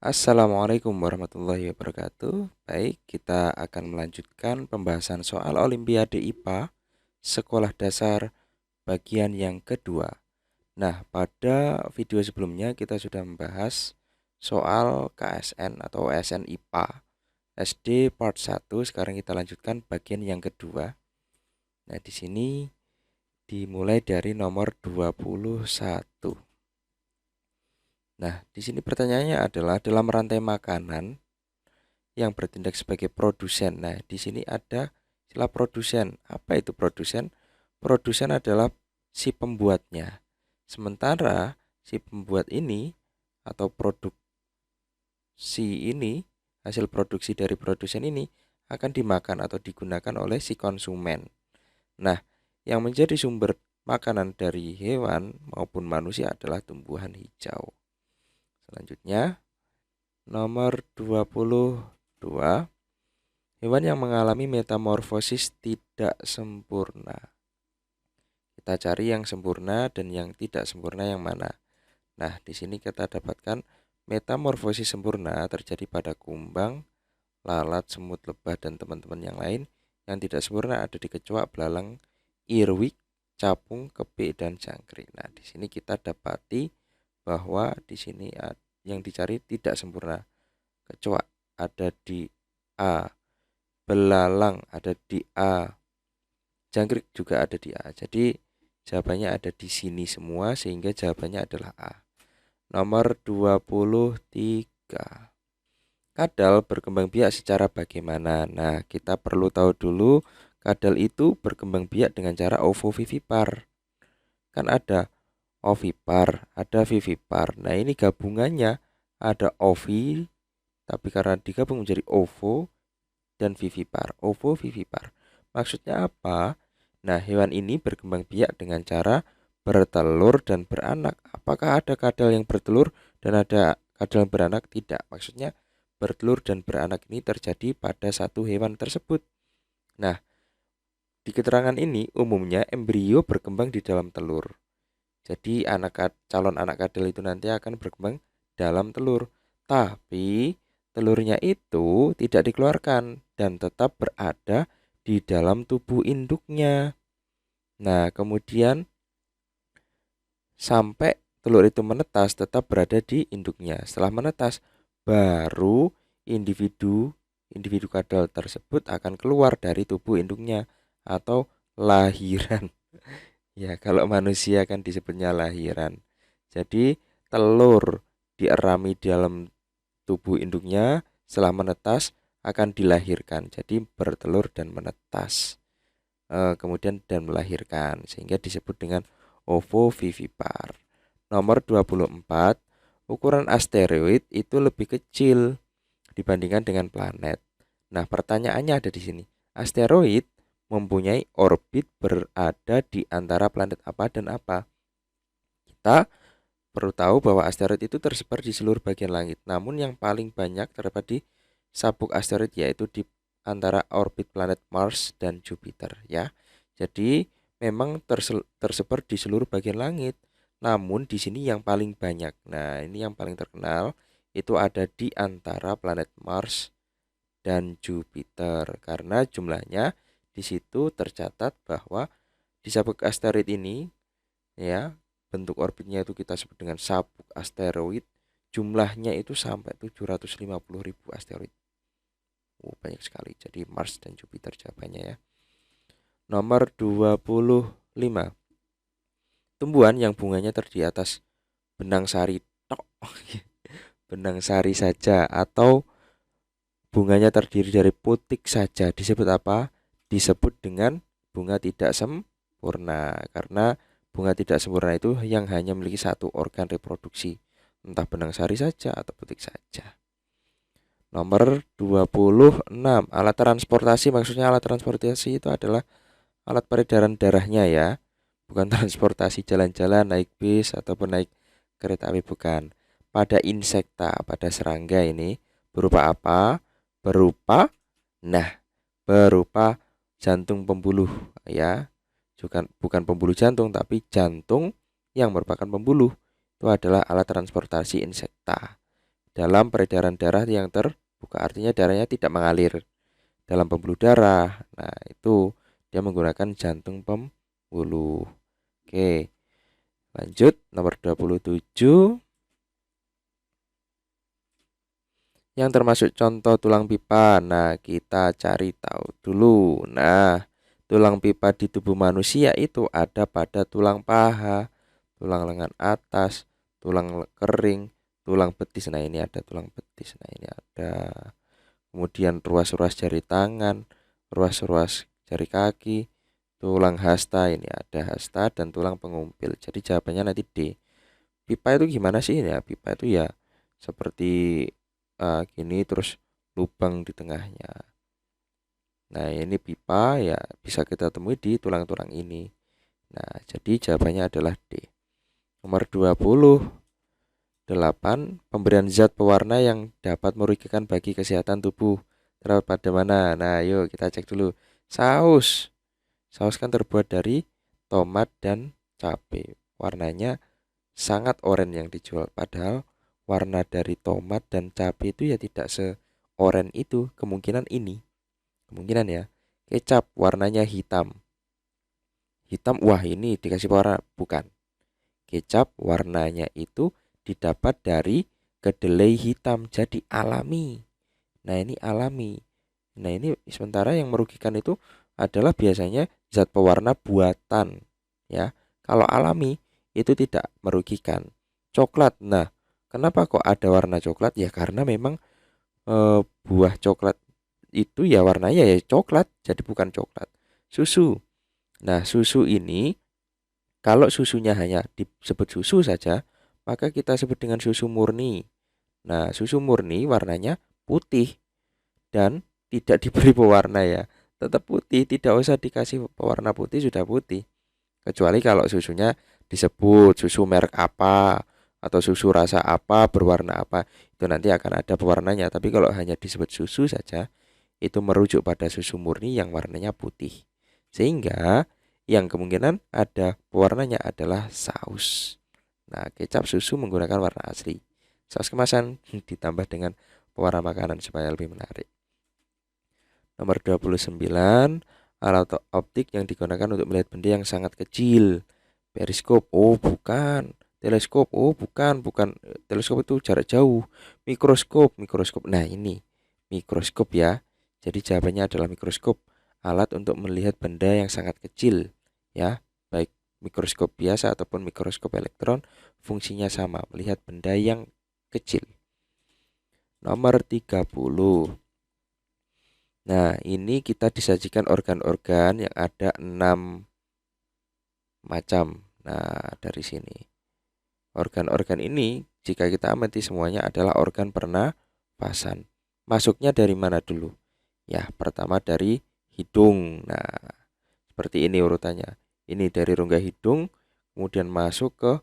Assalamualaikum warahmatullahi wabarakatuh. Baik, kita akan melanjutkan pembahasan soal Olimpiade IPA Sekolah Dasar bagian yang kedua. Nah, pada video sebelumnya kita sudah membahas soal KSN atau OSN IPA SD part 1. Sekarang kita lanjutkan bagian yang kedua. Nah, di sini dimulai dari nomor 21. Nah, di sini pertanyaannya adalah dalam rantai makanan yang bertindak sebagai produsen. Nah, di sini ada istilah produsen. Apa itu produsen? Produsen adalah si pembuatnya. Sementara si pembuat ini atau produksi ini, hasil produksi dari produsen ini akan dimakan atau digunakan oleh si konsumen. Nah, yang menjadi sumber makanan dari hewan maupun manusia adalah tumbuhan hijau. Selanjutnya, nomor 22. Hewan yang mengalami metamorfosis tidak sempurna. Kita cari yang sempurna dan yang tidak sempurna yang mana. Nah, di sini kita dapatkan metamorfosis sempurna terjadi pada kumbang, lalat, semut, lebah, dan teman-teman yang lain. Yang tidak sempurna ada di kecoak, belalang, irwig, capung, kepik, dan jangkrik. Nah, di sini kita dapati bahwa di sini yang dicari tidak sempurna. Kecoak ada di A, belalang ada di A, jangkrik juga ada di A. Jadi jawabannya ada di sini semua sehingga jawabannya adalah A. Nomor 23. Kadal berkembang biak secara bagaimana? Nah, kita perlu tahu dulu kadal itu berkembang biak dengan cara ovovivipar. Kan ada ovipar, ada vivipar. Nah, ini gabungannya ada ovi, tapi karena digabung menjadi ovo dan vivipar. Ovovivipar. Maksudnya apa? Nah, hewan ini berkembang biak dengan cara bertelur dan beranak. Apakah ada kadal yang bertelur dan ada kadal yang beranak? Tidak. Maksudnya bertelur dan beranak ini terjadi pada satu hewan tersebut. Nah, di keterangan ini umumnya embrio berkembang di dalam telur. Jadi calon anak kadal itu nanti akan berkembang dalam telur. Tapi telurnya itu tidak dikeluarkan dan tetap berada di dalam tubuh induknya. Nah, kemudian sampai telur itu menetas tetap berada di induknya. Setelah menetas, baru individu kadal tersebut akan keluar dari tubuh induknya atau lahiran. Ya, kalau manusia kan disebutnya lahiran. Jadi, telur dierami dalam tubuh induknya, setelah menetas akan dilahirkan. Jadi, bertelur dan menetas. Kemudian dan melahirkan sehingga disebut dengan ovovivipar. Nomor 24, ukuran asteroid itu lebih kecil dibandingkan dengan planet. Nah, pertanyaannya ada di sini. Asteroid mempunyai orbit berada di antara planet apa dan apa? Kita perlu tahu bahwa asteroid itu tersebar di seluruh bagian langit. Namun yang paling banyak terdapat di sabuk asteroid yaitu di antara orbit planet Mars dan Jupiter ya. Jadi memang tersebar di seluruh bagian langit. Namun di sini yang paling banyak. Nah, ini yang paling terkenal itu ada di antara planet Mars dan Jupiter karena jumlahnya di situ tercatat bahwa di sabuk asteroid ini ya, bentuk orbitnya itu kita sebut dengan sabuk asteroid, jumlahnya itu sampai 750.000 asteroid. Banyak sekali. Jadi Mars dan Jupiter jawabannya ya. Nomor 25. Tumbuhan yang bunganya terdiri atas benang sari tok. Benang sari saja atau bunganya terdiri dari putik saja disebut apa? Disebut dengan bunga tidak sempurna karena bunga tidak sempurna itu yang hanya memiliki satu organ reproduksi, entah benang sari saja atau putik saja. Nomor 26, alat transportasi, maksudnya alat transportasi itu adalah alat peredaran darahnya ya, bukan transportasi jalan-jalan, naik bis ataupun naik kereta api, bukan. Pada insekta, pada serangga ini berupa apa? Berupa jantung pembuluh ya. Bukan pembuluh jantung tapi jantung yang merupakan pembuluh. Itu adalah alat transportasi insekta. dalam peredaran darah yang terbuka, artinya darahnya tidak mengalir dalam pembuluh darah. Nah, itu dia menggunakan jantung pembuluh. Oke, lanjut nomor 27. Yang termasuk contoh tulang pipa. Nah, kita cari tahu dulu. Nah, tulang pipa di tubuh manusia itu ada pada tulang paha, tulang lengan atas, tulang kering, tulang betis. Nah, ini ada tulang betis. Nah, ini ada. Kemudian ruas-ruas jari tangan, ruas-ruas jari kaki, tulang hasta, ini ada hasta dan tulang pengumpil. Jadi jawabannya nanti D. Pipa itu gimana sih? Ya, pipa itu ya seperti gini terus lubang di tengahnya. Nah, ini pipa ya bisa kita temui di tulang-tulang ini. Nah, jadi jawabannya adalah D. Nomor 28, pemberian zat pewarna yang dapat merugikan bagi kesehatan tubuh terdapat pada mana? Nah, yuk kita cek dulu. Saus. Saus kan terbuat dari tomat dan cabai. Warnanya sangat oranye yang dijual. Padahal warna dari tomat dan cabai itu ya tidak se-oranye itu. Kemungkinan ini. Kemungkinan ya. Kecap warnanya hitam. Hitam, wah ini dikasih warna. Bukan. Kecap warnanya itu didapat dari kedelai hitam. Jadi alami. Nah, ini alami. Nah, ini sementara yang merugikan itu adalah biasanya zat pewarna buatan. Ya. Kalau alami itu tidak merugikan. Coklat. Nah, kenapa kok ada warna coklat? Ya karena memang buah coklat itu ya warnanya ya coklat, jadi bukan coklat. Susu. Nah, susu ini kalau susunya hanya disebut susu saja, maka kita sebut dengan susu murni. Nah, susu murni warnanya putih dan tidak diberi pewarna ya. Tetap putih, tidak usah dikasih pewarna putih, sudah putih. Kecuali kalau susunya disebut susu merek apa atau susu rasa apa, berwarna apa, itu nanti akan ada pewarnanya. Tapi kalau hanya disebut susu saja, itu merujuk pada susu murni yang warnanya putih. Sehingga yang kemungkinan ada pewarnanya adalah saus. Nah, kecap susu menggunakan warna asli. Saus kemasan ditambah dengan pewarna makanan supaya lebih menarik. Nomor 29, alat optik yang digunakan untuk melihat benda yang sangat kecil. Periskop, oh bukan. Teleskop, oh bukan. Teleskop itu jarak jauh. Mikroskop, mikroskop. Nah, ini mikroskop ya. Jadi jawabannya adalah mikroskop, alat untuk melihat benda yang sangat kecil ya. Baik mikroskop biasa ataupun mikroskop elektron, fungsinya sama, melihat benda yang kecil. Nomor 30. Nah, ini kita disajikan organ-organ yang ada 6 macam. Nah, dari sini. Organ-organ ini jika kita amati semuanya adalah organ pernafasan. Masuknya dari mana dulu? Ya, pertama dari hidung. Nah, seperti ini urutannya. Ini dari rongga hidung, kemudian masuk ke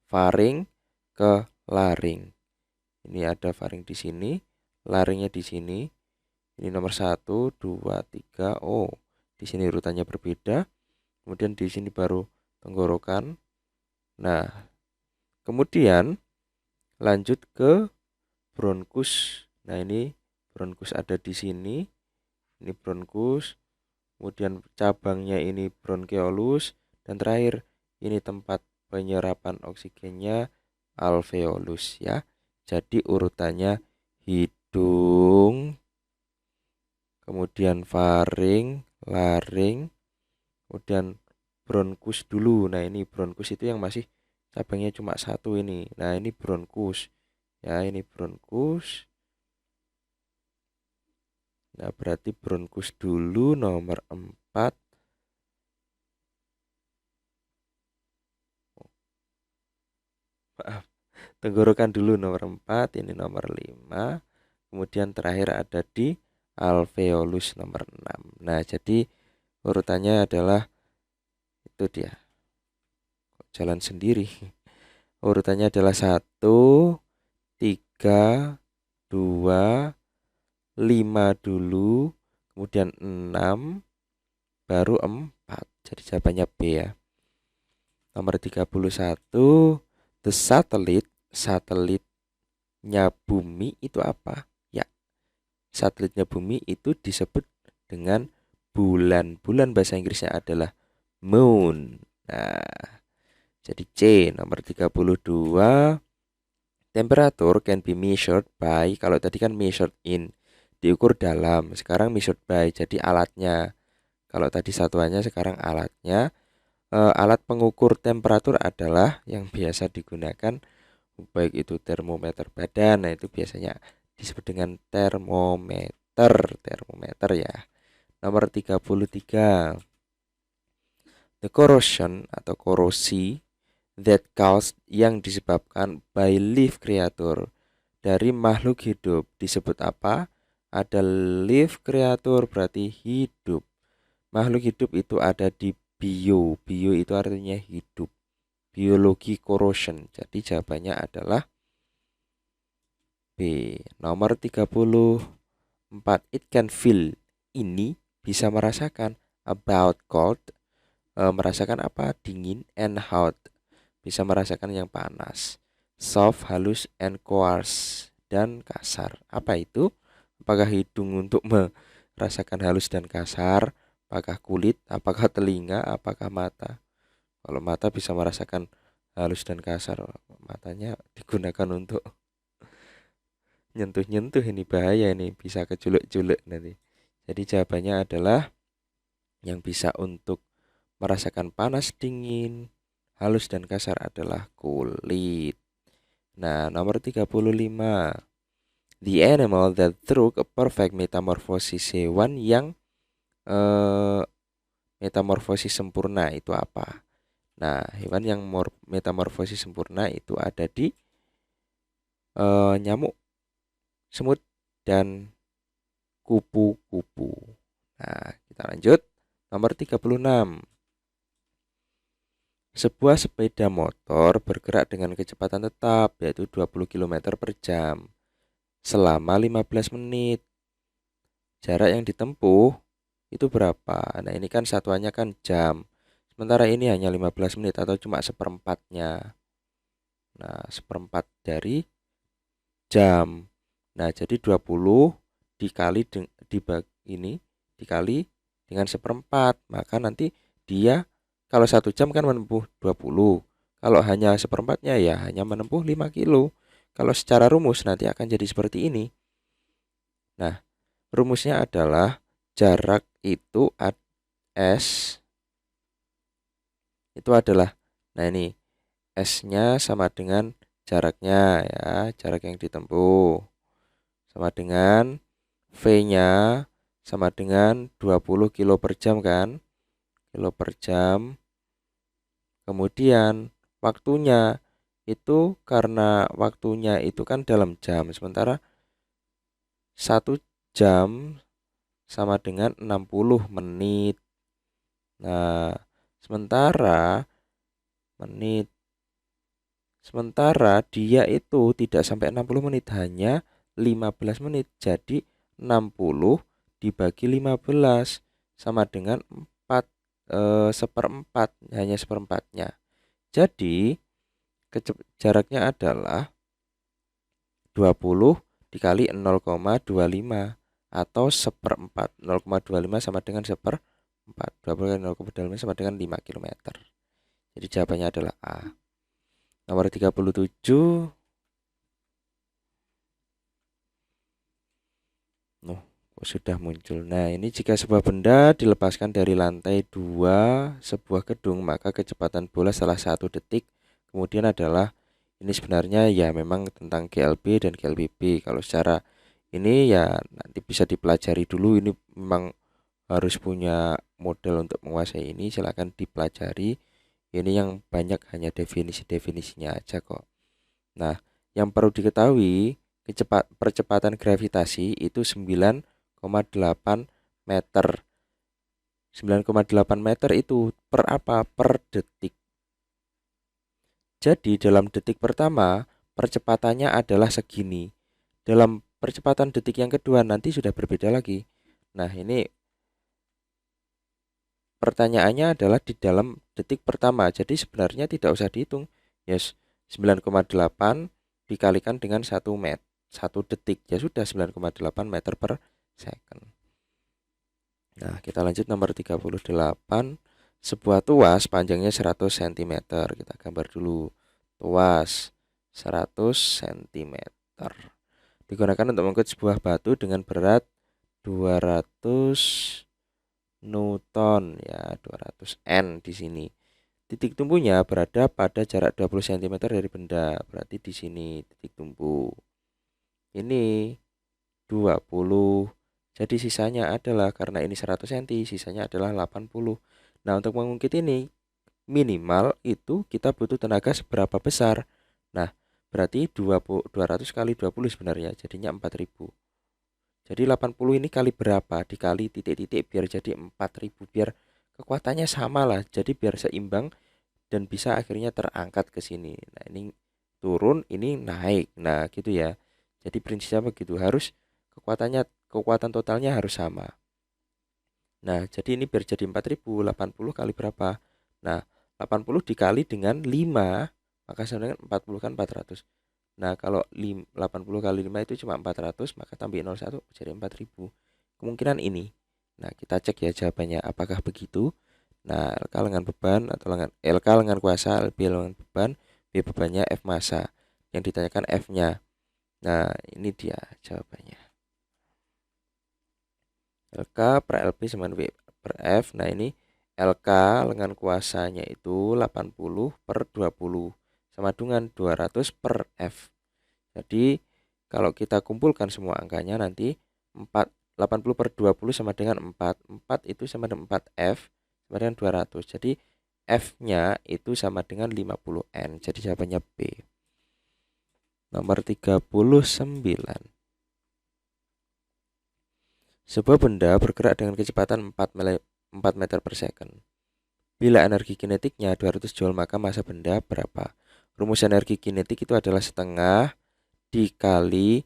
faring, ke laring. Ini ada faring di sini, laringnya di sini. Ini nomor 1, 2, 3. Oh, di sini urutannya berbeda. Kemudian di sini baru tenggorokan. Nah, kemudian lanjut ke bronkus. Nah, ini bronkus ada di sini. Ini bronkus. Kemudian cabangnya ini bronkeolus dan terakhir ini tempat penyerapan oksigennya alveolus ya. Jadi urutannya hidung, kemudian faring, laring, kemudian bronkus dulu. Nah, ini bronkus itu yang masih cabangnya cuma satu ini. Nah, ini bronkus. Ya, ini bronkus. Nah, berarti bronkus dulu nomor 4. Maaf, tenggorokan dulu nomor 4, ini nomor 5. Kemudian terakhir ada di alveolus nomor 6. Nah, jadi urutannya adalah itu dia. Jalan sendiri. Urutannya adalah 1, 3, 2, 5 dulu, kemudian 6, baru 4. Jadi jawabannya B ya. Nomor 31, the satelit bumi itu apa? Ya, satelitnya bumi itu disebut dengan bulan. Bulan bahasa Inggrisnya adalah moon. Nah, jadi C nomor 32. Temperature can be measured by, kalau tadi kan measured in, diukur dalam. Sekarang measured by, jadi alatnya. Kalau tadi satuannya, sekarang alatnya. Alat pengukur temperatur adalah yang biasa digunakan, baik itu termometer badan. Nah, itu biasanya disebut dengan termometer. Termometer ya. Nomor 33. The corrosion atau korosi that caused, yang disebabkan by live creature, dari makhluk hidup, disebut apa? Ada live creature berarti hidup. Makhluk hidup itu ada di bio. Bio itu artinya hidup. Biologi corrosion. Jadi jawabannya adalah B. Nomor 34. It can feel. Ini bisa merasakan. About cold. Merasakan apa? Dingin. And hot. Bisa merasakan yang panas. Soft, halus, and coarse, dan kasar. Apa itu? Apakah hidung untuk merasakan halus dan kasar? Apakah kulit? Apakah telinga? Apakah mata? Kalau mata bisa merasakan halus dan kasar, matanya digunakan untuk nyentuh-nyentuh, ini bahaya, ini bisa keculek-culek nanti. Jadi jawabannya adalah yang bisa untuk merasakan panas, dingin, halus dan kasar adalah kulit. Nah, nomor 35. The animal that through a perfect metamorphosis, hewan yang metamorfosis sempurna itu apa? Nah, hewan yang metamorfosis sempurna itu ada di nyamuk, semut, dan kupu-kupu. Nah, kita lanjut. Nomor 36. Sebuah sepeda motor bergerak dengan kecepatan tetap, yaitu 20 km per jam, selama 15 menit. Jarak yang ditempuh itu berapa? Nah, ini kan satuannya kan jam. Sementara ini hanya 15 menit atau cuma seperempatnya. Nah, seperempat dari jam. Nah, jadi 20 dikali dikali dengan seperempat. Maka nanti dia kalau 1 jam kan menempuh 20. Kalau hanya seperempatnya ya hanya menempuh 5 kilo. Kalau secara rumus nanti akan jadi seperti ini. Nah, rumusnya adalah jarak itu S itu adalah, nah ini S-nya sama dengan jaraknya ya, jarak yang ditempuh, sama dengan V-nya sama dengan 20 kilo per jam kan, kilo per jam. Kemudian waktunya itu, karena waktunya itu kan dalam jam, sementara 1 jam sama dengan 60 menit. Nah, sementara dia itu tidak sampai 60 menit, hanya 15 menit. Jadi 60 dibagi 15 sama dengan 4 seperempat, hanya seperempatnya. Jadi jaraknya adalah 20 dikali 0,25 atau seperempat. 0,25 sama dengan seperempat. 20 kali 0,25 sama dengan 5 km. Jadi jawabannya adalah A. Nomor 37. Sudah muncul. Nah, ini jika sebuah benda dilepaskan dari lantai 2 sebuah gedung, maka kecepatan bola salah 1 detik kemudian adalah, ini sebenarnya ya memang tentang GLB dan GLBB. Kalau secara ini ya nanti bisa dipelajari dulu, ini memang harus punya model untuk menguasai ini, silahkan dipelajari. Ini yang banyak hanya definisi-definisinya aja kok. Nah, yang perlu diketahui, percepatan gravitasi itu 9,8 meter. 9,8 meter itu per apa? Per detik. Jadi dalam detik pertama percepatannya adalah segini. Dalam percepatan detik yang kedua nanti sudah berbeda lagi. Nah, ini pertanyaannya adalah di dalam detik pertama. Jadi sebenarnya tidak usah dihitung. Yes, 9,8 dikalikan dengan 1 detik, ya sudah 9,8 meter per second. Nah, kita lanjut nomor 38. Sebuah tuas panjangnya 100 cm. Kita gambar dulu. Tuas 100 cm. Digunakan untuk mengangkut sebuah batu dengan berat 200 Newton, ya, 200 N di sini. Titik tumpunya berada pada jarak 20 cm dari benda. Berarti di sini titik tumpu. Ini 20. Jadi sisanya adalah, karena ini 100 cm, sisanya adalah 80. Nah, untuk mengungkit ini minimal itu kita butuh tenaga seberapa besar. Nah, berarti 200 kali 20 sebenarnya jadinya 4000. Jadi 80 ini kali berapa? Dikali titik-titik biar jadi 4000, biar kekuatannya sama lah. Jadi biar seimbang dan bisa akhirnya terangkat ke sini. Nah, ini turun, ini naik. Nah, gitu ya. Jadi prinsipnya begitu, harus kekuatan totalnya harus sama. Nah, jadi ini biar jadi 4000, 80 kali berapa? Nah, 80 dikali dengan 5, maka sama dengan 40 kan 400. Nah, kalau 80 kali 5 itu cuma 400, maka tambahin 01 jadi 4000. Kemungkinan ini. Nah, kita cek ya jawabannya apakah begitu. Nah, LK lengan beban atau LK lengan kuasa, LB lengan beban, B bebannya, F massa. Yang ditanyakan F-nya. Nah, ini dia jawabannya. LK per LB sama W per F. Nah, ini LK lengan kuasanya itu 80 per 20 sama dengan 200 per F. Jadi kalau kita kumpulkan semua angkanya nanti 80 per 20 sama dengan 4. 4 itu sama dengan 4F sama dengan 200. Jadi F-nya itu sama dengan 50N. Jadi jawabannya B. Nomor 39. Sebuah benda bergerak dengan kecepatan 4 meter per second. Bila energi kinetiknya 200 Joule, maka massa benda berapa? Rumus energi kinetik itu adalah setengah dikali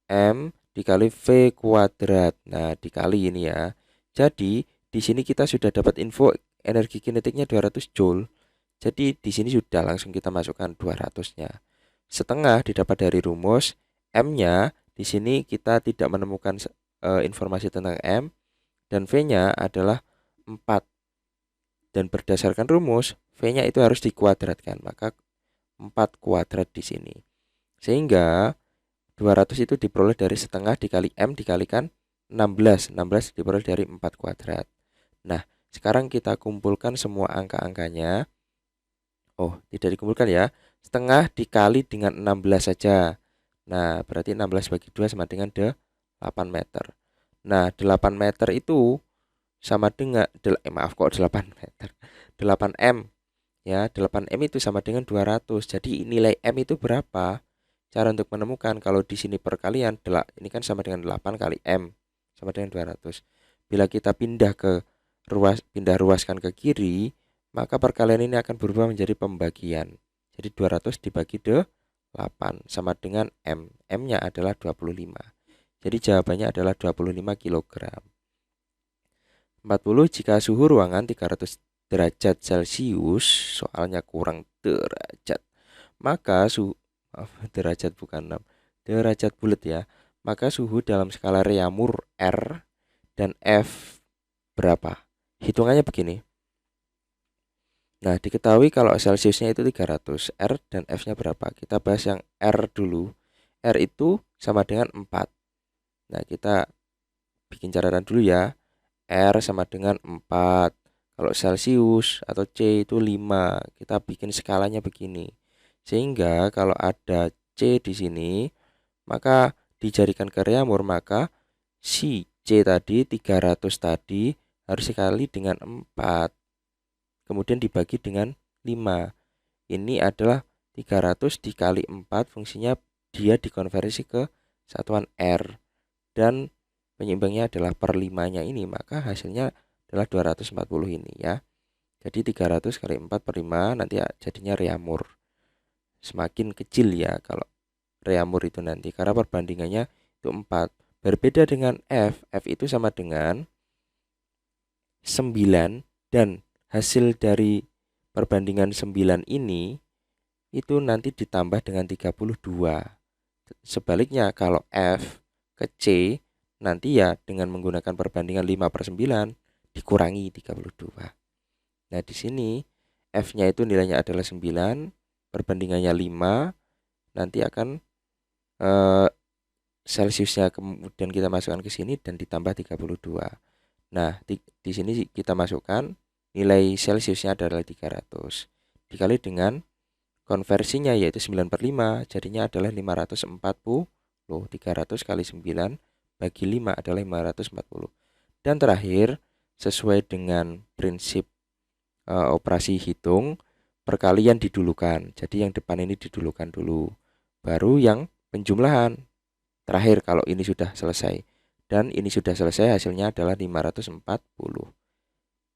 M dikali V kuadrat. Nah, dikali ini ya. Jadi, di sini kita sudah dapat info energi kinetiknya 200 Joule. Jadi, di sini sudah langsung kita masukkan 200-nya. Setengah didapat dari rumus, M-nya di sini kita tidak menemukan informasi tentang M, dan V-nya adalah 4. Dan berdasarkan rumus, V-nya itu harus dikuadratkan, maka 4 kuadrat di sini. Sehingga 200 itu diperoleh dari setengah dikali M dikalikan 16. 16 diperoleh dari 4 kuadrat. Nah, sekarang kita kumpulkan semua angka-angkanya. Oh, tidak dikumpulkan ya. Setengah dikali dengan 16 saja. Nah, berarti 16 bagi 2 sama dengan 8 meter. Nah, 8 meter itu sama dengan, maaf kok 8 meter. 8M. Ya, 8M itu sama dengan 200. Jadi nilai M itu berapa? Cara untuk menemukan, kalau di sini perkalian, ini kan sama dengan 8 kali M sama dengan 200. Bila kita pindah ruaskan ke kiri, maka perkalian ini akan berubah menjadi pembagian. Jadi 200 dibagi 8 sama dengan M. M-nya adalah 25. Jadi jawabannya adalah 25 kg. 40. Jika suhu ruangan 300 derajat Celcius, soalnya kurang derajat, maka derajat bukan 6, derajat bulat ya, maka suhu dalam skala Reaumur R dan F berapa? Hitungannya begini. Nah, diketahui kalau Celciusnya itu 300, R dan F-nya berapa? Kita bahas yang R dulu. R itu sama dengan 4. Nah, kita bikin catatan dulu ya. R sama dengan 4. Kalau Celcius atau C itu 5. Kita bikin skalanya begini. Sehingga kalau ada C di sini, maka dijadikan ke Reaumur, maka si C tadi 300 tadi harus dikali dengan 4. Kemudian dibagi dengan 5. Ini adalah 300 dikali 4, fungsinya dia dikonversi ke satuan R. Dan penyeimbangnya adalah per 5-nya ini, maka hasilnya adalah 240 ini ya. Jadi 300 kali 4 per 5 nanti jadinya Reaumur. Semakin kecil ya kalau Reaumur itu nanti, karena perbandingannya itu 4. Berbeda dengan F. F itu sama dengan 9, dan hasil dari perbandingan 9 ini itu nanti ditambah dengan 32. Sebaliknya kalau F ke C nanti ya dengan menggunakan perbandingan 5/9 dikurangi 32. Nah, di sini F-nya itu nilainya adalah 9, perbandingannya 5, nanti akan Celsiusnya kemudian kita masukkan ke sini dan ditambah 32. Nah, di sini kita masukkan nilai Celsiusnya adalah 300. Dikali dengan konversinya yaitu 9/5, jadinya adalah 540. 300 kali 9 bagi 5 adalah 540. Dan terakhir, sesuai dengan prinsip operasi hitung, perkalian didulukan. Jadi yang depan ini didulukan dulu. Baru yang penjumlahan. Terakhir kalau ini sudah selesai. Dan ini sudah selesai, hasilnya adalah 540.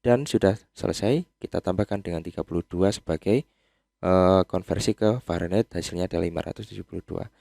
Dan sudah selesai, kita tambahkan dengan 32 sebagai konversi ke Fahrenheit, hasilnya adalah 572.